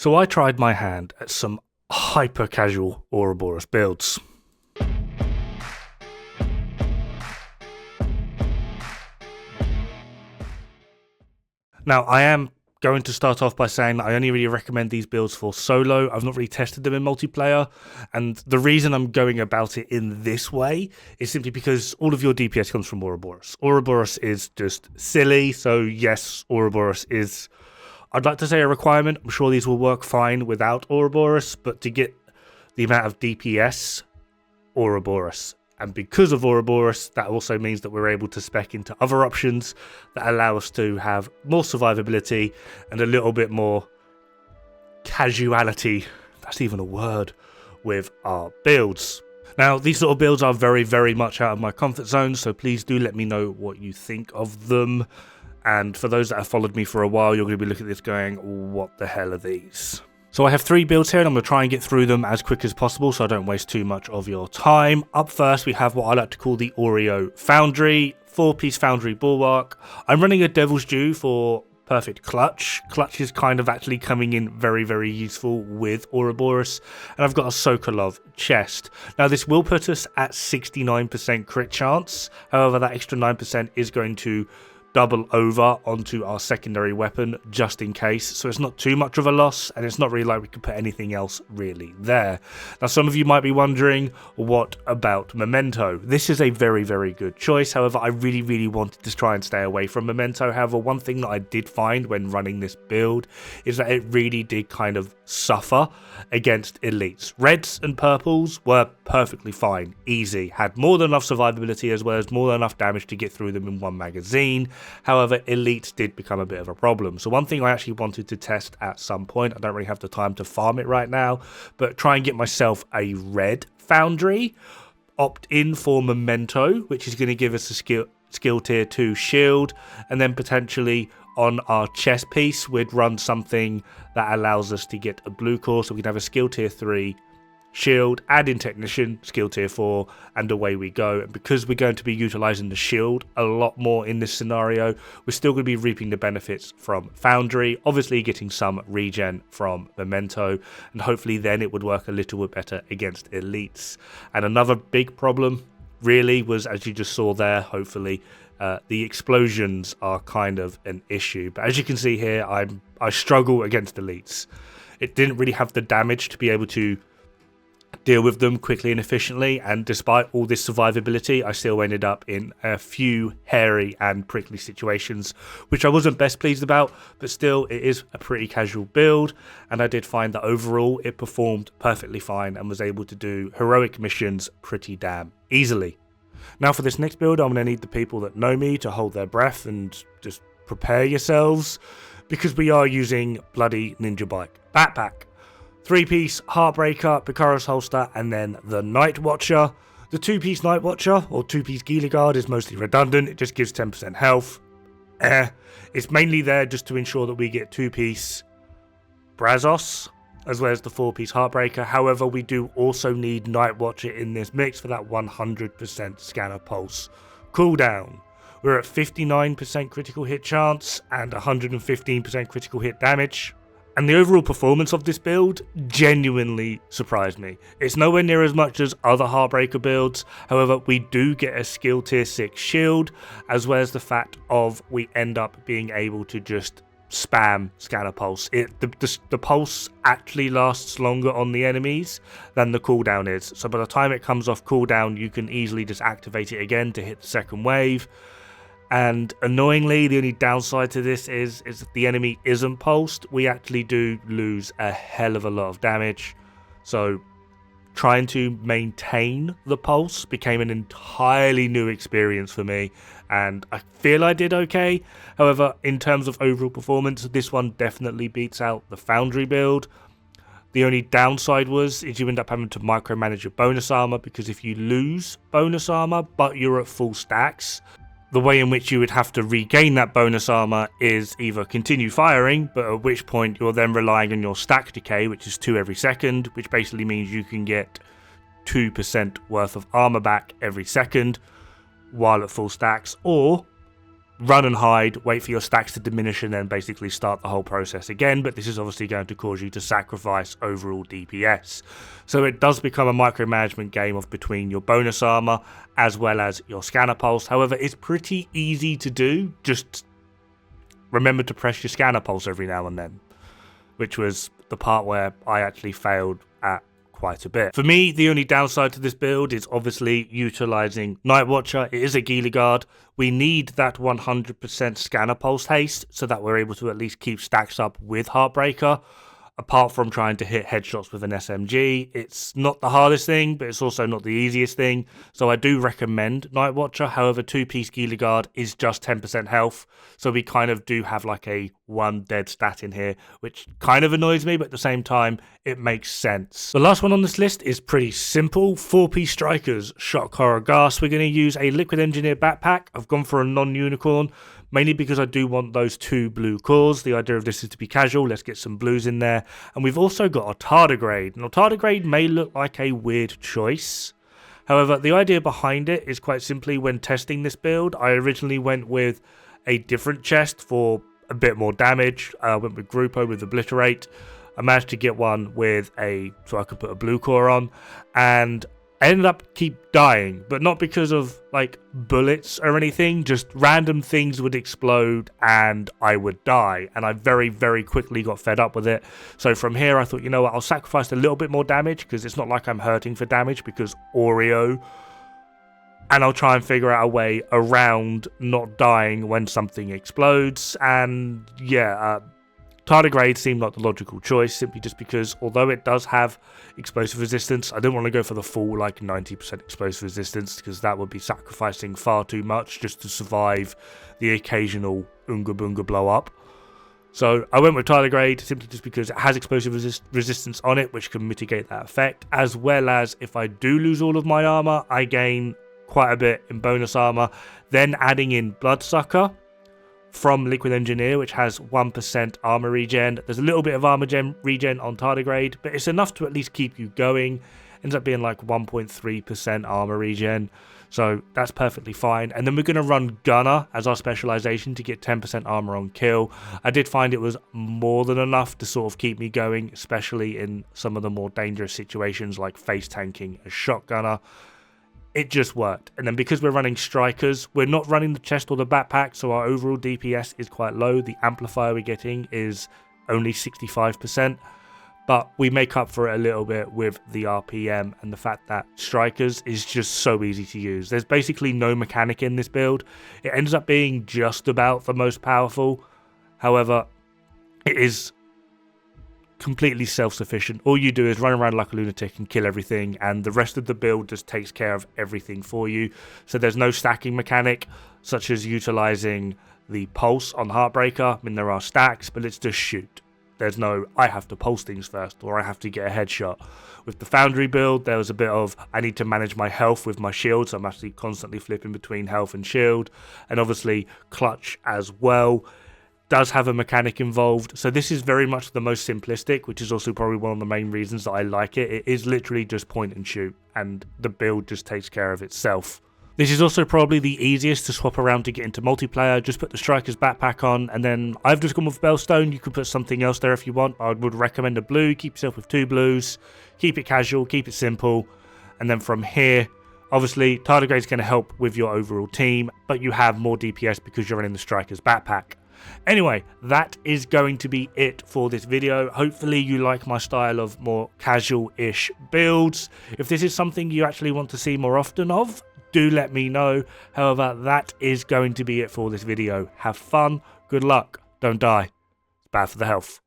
So I tried my hand at some hyper casual Ouroboros builds. Now I am going to start off by saying that I only really recommend these builds for solo. I've not really tested them in multiplayer, and the reason I'm going about it in this way is simply because all of your DPS comes from Ouroboros. Ouroboros is just silly, so yes, Ouroboros is, I'd like to say, a requirement. I'm sure these will work fine without Ouroboros, but to get the amount of DPS, Ouroboros. And because of Ouroboros, that also means that we're able to spec into other options that allow us to have more survivability and a little bit more casuality, if that's even a word, with our builds. Now, these sort of builds are very, very much out of my comfort zone, so please do let me know what you think of them. And for those that have followed me for a while, you're going to be looking at this going, what the hell are these? So I have 3 builds here, and I'm going to try and get through them as quick as possible so I don't waste too much of your time. Up first, we have what I like to call the Oreo Foundry, 4-piece Foundry Bulwark. I'm running a Devil's Due for perfect clutch. Clutch is kind of actually coming in very, very useful with Ouroboros. And I've got a Sokolov chest. Now, this will put us at 69% crit chance. However, that extra 9% is going to double over onto our secondary weapon just in case, so it's not too much of a loss, and it's not really like we could put anything else really there. Now, some of you might be wondering, what about Memento? This is a very, very good choice. However, I really wanted to try and stay away from Memento. However, one thing that I did find when running this build is that it really did kind of suffer against elites. Reds and purples were perfectly fine, easy, had more than enough survivability as well as more than enough damage to get through them in one magazine. However, elites did become a bit of a problem. So one thing I actually wanted to test at some point, I don't really have the time to farm it right now, but try and get myself a red Foundry, opt in for Memento, which is going to give us a skill tier 2 shield, and then potentially on our chest piece we'd run something that allows us to get a blue core, so we can have a skill tier 3 shield, add in technician, skill tier 4, and away we go. And because we're going to be utilizing the shield a lot more in this scenario, we're still going to be reaping the benefits from Foundry, obviously getting some regen from Memento, and hopefully then it would work a little bit better against elites. And another big problem really was, as you just saw there, hopefully, the explosions are kind of an issue. But as you can see here, I struggle against elites. It didn't really have the damage to be able to deal with them quickly and efficiently, and despite all this survivability, I still ended up in a few hairy and prickly situations, which I wasn't best pleased about, but still it is a pretty casual build, and I did find that overall it performed perfectly fine and was able to do heroic missions pretty damn easily. Now for this next build, I'm going to need the people that know me to hold their breath and just prepare yourselves, because we are using bloody Ninja Bike backpack. 3-piece Heartbreaker, Picaro's holster, and then the Night Watcher. The 2-piece Night Watcher, or 2-piece Gila Guard, is mostly redundant. It just gives 10% health. It's mainly there just to ensure that we get 2-piece Brazos, as well as the 4-piece Heartbreaker. However, we do also need Night Watcher in this mix for that 100% scanner pulse cooldown. We're at 59% critical hit chance and 115% critical hit damage. And the overall performance of this build genuinely surprised me. It's nowhere near as much as other Heartbreaker builds. However, we do get a skill tier 6 shield, as well as the fact of we end up being able to just spam scanner pulse. The pulse actually lasts longer on the enemies than the cooldown is. So by the time it comes off cooldown, you can easily just activate it again to hit the second wave. And annoyingly, the only downside to this is if the enemy isn't pulsed, we actually do lose a hell of a lot of damage. So trying to maintain the pulse became an entirely new experience for me, and I feel I did okay. However, in terms of overall performance, this one definitely beats out the Foundry build. The only downside is you end up having to micromanage your bonus armor, because if you lose bonus armor but you're at full stacks, the way in which you would have to regain that bonus armor is either continue firing, but at which point you're then relying on your stack decay, which is 2 every second, which basically means you can get 2% worth of armor back every second while at full stacks, or run and hide, wait for your stacks to diminish, and then basically start the whole process again. But this is obviously going to cause you to sacrifice overall DPS. So it does become a micromanagement game of between your bonus armor as well as your scanner pulse. However, it's pretty easy to do. Just remember to press your scanner pulse every now and then, which was the part where I actually failed at quite a bit. For me, the only downside to this build is obviously utilizing Night Watcher. It is a Ghillie Guard. We need that 100% scanner pulse haste so that we're able to at least keep stacks up with Heartbreaker. Apart from trying to hit headshots with an SMG, it's not the hardest thing, but it's also not the easiest thing. So I do recommend Night Watcher. However, 2-piece Ghillie Guard is just 10% health. So we kind of do have like a 1 dead stat in here, which kind of annoys me, but at the same time, it makes sense. The last one on this list is pretty simple. 4-piece Strikers, Shock, Horror, Gas. We're going to use a Liquid Engineer backpack. I've gone for a non-unicorn, mainly because I do want those 2 blue cores. The idea of this is to be casual. Let's get some blues in there. And we've also got a Tardigrade. Now, Tardigrade may look like a weird choice. However, the idea behind it is quite simply when testing this build, I originally went with a different chest for a bit more damage. I went with Grupo with Obliterate. I managed to get one with so I could put a blue core on. And I ended up keep dying, but not because of like bullets or anything, just random things would explode and I would die. And I very, very quickly got fed up with it. So from here, I thought, you know what, I'll sacrifice a little bit more damage because it's not like I'm hurting for damage because Oreo. And I'll try and figure out a way around not dying when something explodes. And yeah, Tardigrade seemed like the logical choice, simply just because although it does have explosive resistance, I didn't want to go for the full like 90% explosive resistance because that would be sacrificing far too much just to survive the occasional Unga Bunga blow up. So I went with Tardigrade simply just because it has explosive resistance on it, which can mitigate that effect, as well as if I do lose all of my armor, I gain quite a bit in bonus armor. Then adding in Bloodsucker from Liquid Engineer, which has 1% armor regen. There's a little bit of armor regen on Tardigrade, but it's enough to at least keep you going. Ends up being like 1.3% armor regen, so that's perfectly fine. And then we're going to run Gunner as our specialization to get 10% armor on kill. I did find it was more than enough to sort of keep me going, especially in some of the more dangerous situations like face tanking a shotgunner. It just worked. And then because we're running Strikers, we're not running the chest or the backpack, so our overall DPS is quite low. The amplifier we're getting is only 65%, but we make up for it a little bit with the RPM and the fact that Strikers is just so easy to use. There's basically no mechanic in this build. It ends up being just about the most powerful. However, it is completely self-sufficient. All you do is run around like a lunatic and kill everything, and the rest of the build just takes care of everything for you. So there's no stacking mechanic such as utilizing the pulse on Heartbreaker. I mean, there are stacks, but it's just shoot. There's no I have to pulse things first or I have to get a headshot. With the Foundry build, there was a bit of I need to manage my health with my shield, so I'm actually constantly flipping between health and shield. And obviously Clutch as well does have a mechanic involved. So this is very much the most simplistic, which is also probably one of the main reasons that I like it. It is literally just point and shoot, and the build just takes care of itself. This is also probably the easiest to swap around to get into multiplayer. Just put the Striker's backpack on, and then I've just gone with Bellstone. You can put something else there if you want. I would recommend a blue. Keep yourself with 2 blues. Keep it casual, keep it simple. And then from here, obviously, Tardigrade is going to help with your overall team, but you have more DPS because you're running the Striker's backpack. Anyway, that is going to be it for this video. Hopefully you like my style of more casual-ish builds. If this is something you actually want to see more often of, do let me know. However, that is going to be it for this video. Have fun, good luck, don't die. It's bad for the health.